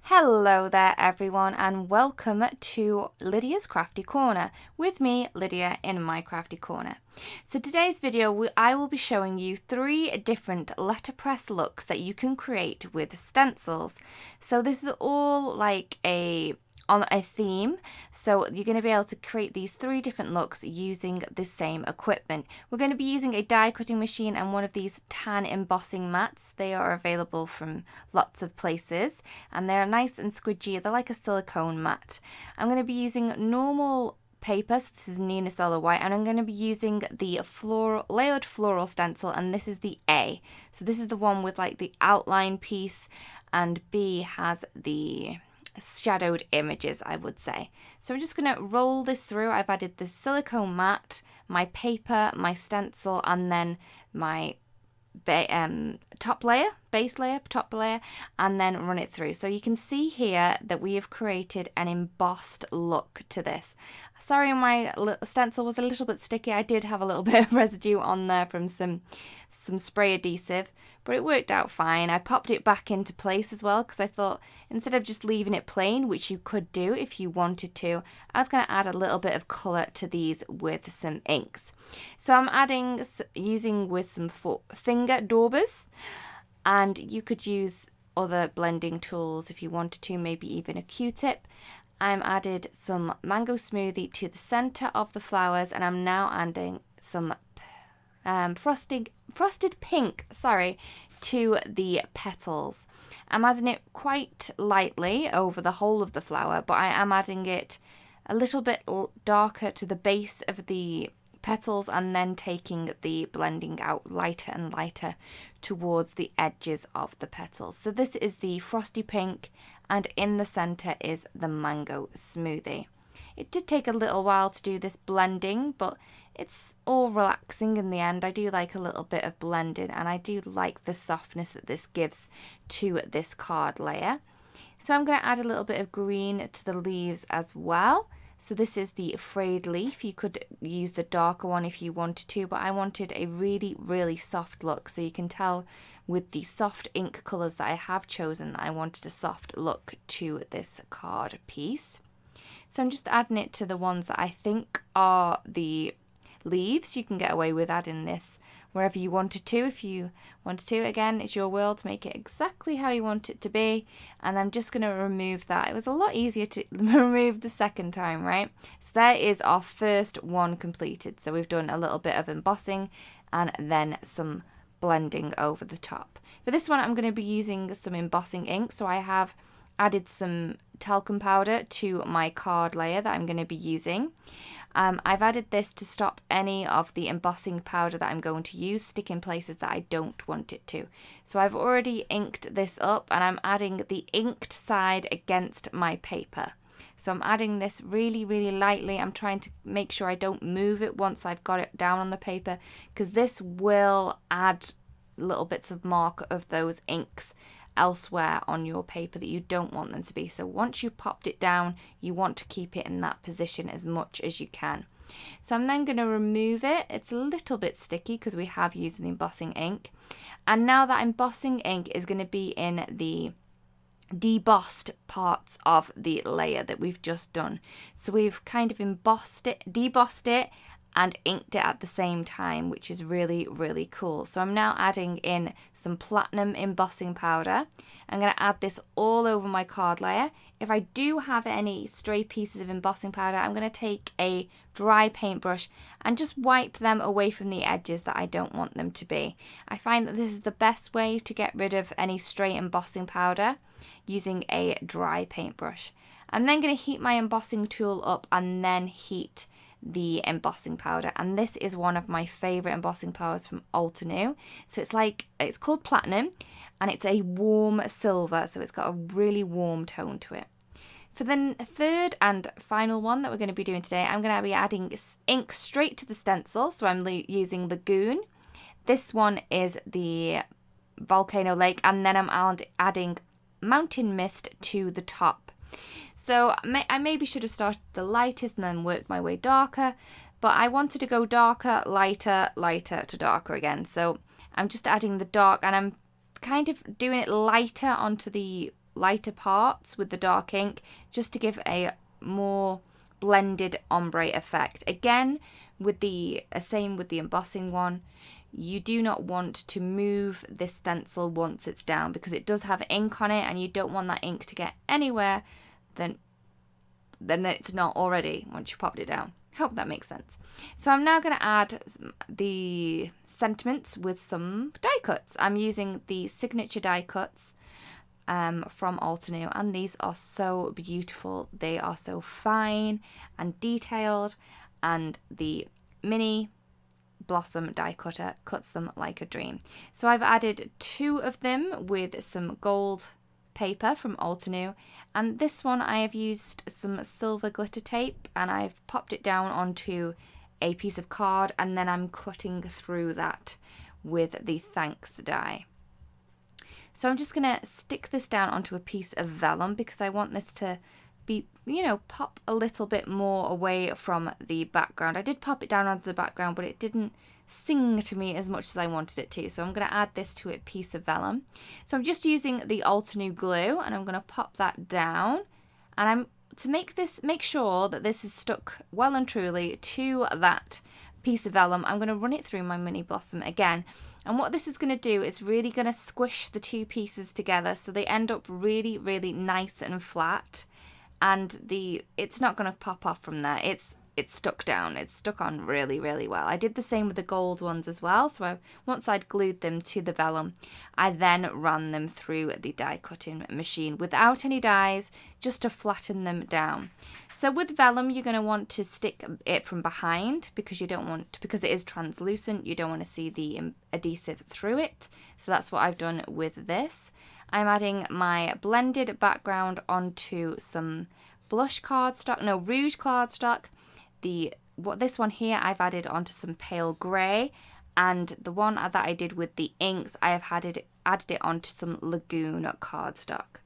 Hello there everyone and welcome to Lydia's Crafty Corner with me, Lydia, in my Crafty Corner. So today's video I will be showing you 3 different letterpress looks that you can create with stencils. So this is all like on a theme, so you're going to be able to create these 3 different looks using the same equipment. We're going to be using a die cutting machine and one of these tan embossing mats. They are available from lots of places and they're nice and squidgy. They're like a silicone mat. I'm going to be using normal paper, so this is Nina Solar White, and I'm going to be using the layered floral stencil, and this is the A. So this is the one with like the outline piece, and B has the shadowed images, I would say. So I'm just going to roll this through. I've added the silicone mat, my paper, my stencil, and then my top layer, and then run it through. So you can see here that we have created an embossed look to this. Sorry, my stencil was a little bit sticky. I did have a little bit of residue on there from some spray adhesive, but it worked out fine. I popped it back into place as well because I thought instead of just leaving it plain, which you could do if you wanted to, I was going to add a little bit of colour to these with some inks. So I'm using with some finger daubers, and you could use other blending tools if you wanted to, maybe even a Q-tip. I'm added some mango smoothie to the centre of the flowers, and I'm now adding some frosted pink, to the petals. I'm adding it quite lightly over the whole of the flower, but I am adding it a little bit darker to the base of the petals and then taking the blending out lighter and lighter towards the edges of the petals. So this is the frosty pink, and in the center is the mango smoothie. It did take a little while to do this blending, but it's all relaxing in the end. I do like a little bit of blending, and I do like the softness that this gives to this card layer. So I'm going to add a little bit of green to the leaves as well. So this is the frayed leaf. You could use the darker one if you wanted to, but I wanted a really, really soft look. So you can tell with the soft ink colours that I have chosen that I wanted a soft look to this card piece. So I'm just adding it to the ones that I think are the leaves. You can get away with adding this wherever you wanted to. If you wanted to, again, it's your world to make it exactly how you want it to be. And I'm just going to remove that. It was a lot easier to remove the second time, right? So there is our first one completed. So we've done a little bit of embossing and then some blending over the top. For this one, I'm going to be using some embossing ink. So I have added some talcum powder to my card layer that I'm going to be using. I've added this to stop any of the embossing powder that I'm going to use stick in places that I don't want it to. So I've already inked this up, and I'm adding the inked side against my paper. So I'm adding this really, really lightly. I'm trying to make sure I don't move it once I've got it down on the paper, because this will add little bits of mark of those inks elsewhere on your paper that you don't want them to be. So once you've popped it down, you want to keep it in that position as much as you can. So I'm then going to remove it. It's a little bit sticky because we have used the embossing ink. And now that embossing ink is going to be in the debossed parts of the layer that we've just done. So we've kind of embossed it, debossed it, and inked it at the same time, which is really, really cool. So I'm now adding in some platinum embossing powder. I'm going to add this all over my card layer. If I do have any stray pieces of embossing powder, I'm going to take a dry paintbrush and just wipe them away from the edges that I don't want them to be. I find that this is the best way to get rid of any stray embossing powder, using a dry paintbrush. I'm then going to heat my embossing tool up and then heat the embossing powder, and this is one of my favorite embossing powders from Altenew. So it's called platinum, and it's a warm silver, so it's got a really warm tone to it. For the third and final one that we're going to be doing today, I'm going to be adding ink straight to the stencil. So I'm using Lagoon. This one is the Volcano Lake, and then I'm adding Mountain Mist to the top. So I maybe should have started the lightest and then worked my way darker, but I wanted to go darker, lighter, lighter to darker again. So I'm just adding the dark, and I'm kind of doing it lighter onto the lighter parts with the dark ink, just to give a more blended ombre effect. Again, with the same with the embossing one, you do not want to move this stencil once it's down, because it does have ink on it and you don't want that ink to get anywhere than it's not already once you popped it down. Hope that makes sense. So I'm now going to add the sentiments with some die cuts. I'm using the signature die cuts from Altenew, and these are so beautiful. They are so fine and detailed, and the mini blossom die cutter cuts them like a dream. So I've added 2 of them with some gold paper from Altenew, and this one I have used some silver glitter tape and I've popped it down onto a piece of card, and then I'm cutting through that with the thanks die. So I'm just going to stick this down onto a piece of vellum, because I want this to be, you know, pop a little bit more away from the background. I did pop it down onto the background, but it didn't sing to me as much as I wanted it to. So I'm going to add this to a piece of vellum. So I'm just using the Altenew glue, and I'm going to pop that down. And I'm to make sure that this is stuck well and truly to that piece of vellum, I'm going to run it through my mini blossom again. And what this is going to do is really going to squish the 2 pieces together so they end up really, really nice and flat. And it's not going to pop off from there. It's stuck down. It's stuck on really, really well. I did the same with the gold ones as well. So once I'd glued them to the vellum, I then ran them through the die cutting machine without any dies, just to flatten them down. So with vellum, you're going to want to stick it from behind, because because it is translucent, you don't want to see the adhesive through it. So that's what I've done with this. I'm adding my blended background onto some Rouge Cardstock. This one here I've added onto some pale grey, and the one that I did with the inks I have added it onto some Lagoon Cardstock.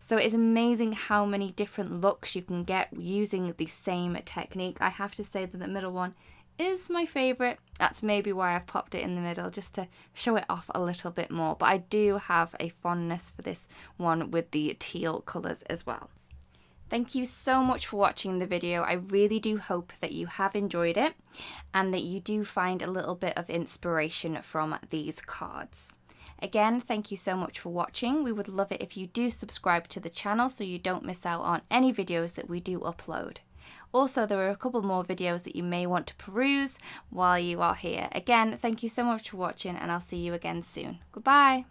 So it's amazing how many different looks you can get using the same technique. I have to say that the middle one is my favourite. That's maybe why I've popped it in the middle, just to show it off a little bit more. But I do have a fondness for this one with the teal colours as well. Thank you so much for watching the video. I really do hope that you have enjoyed it and that you do find a little bit of inspiration from these cards. Again, thank you so much for watching. We would love it if you do subscribe to the channel so you don't miss out on any videos that we do upload. Also, there are a couple more videos that you may want to peruse while you are here. Again, thank you so much for watching, and I'll see you again soon. Goodbye.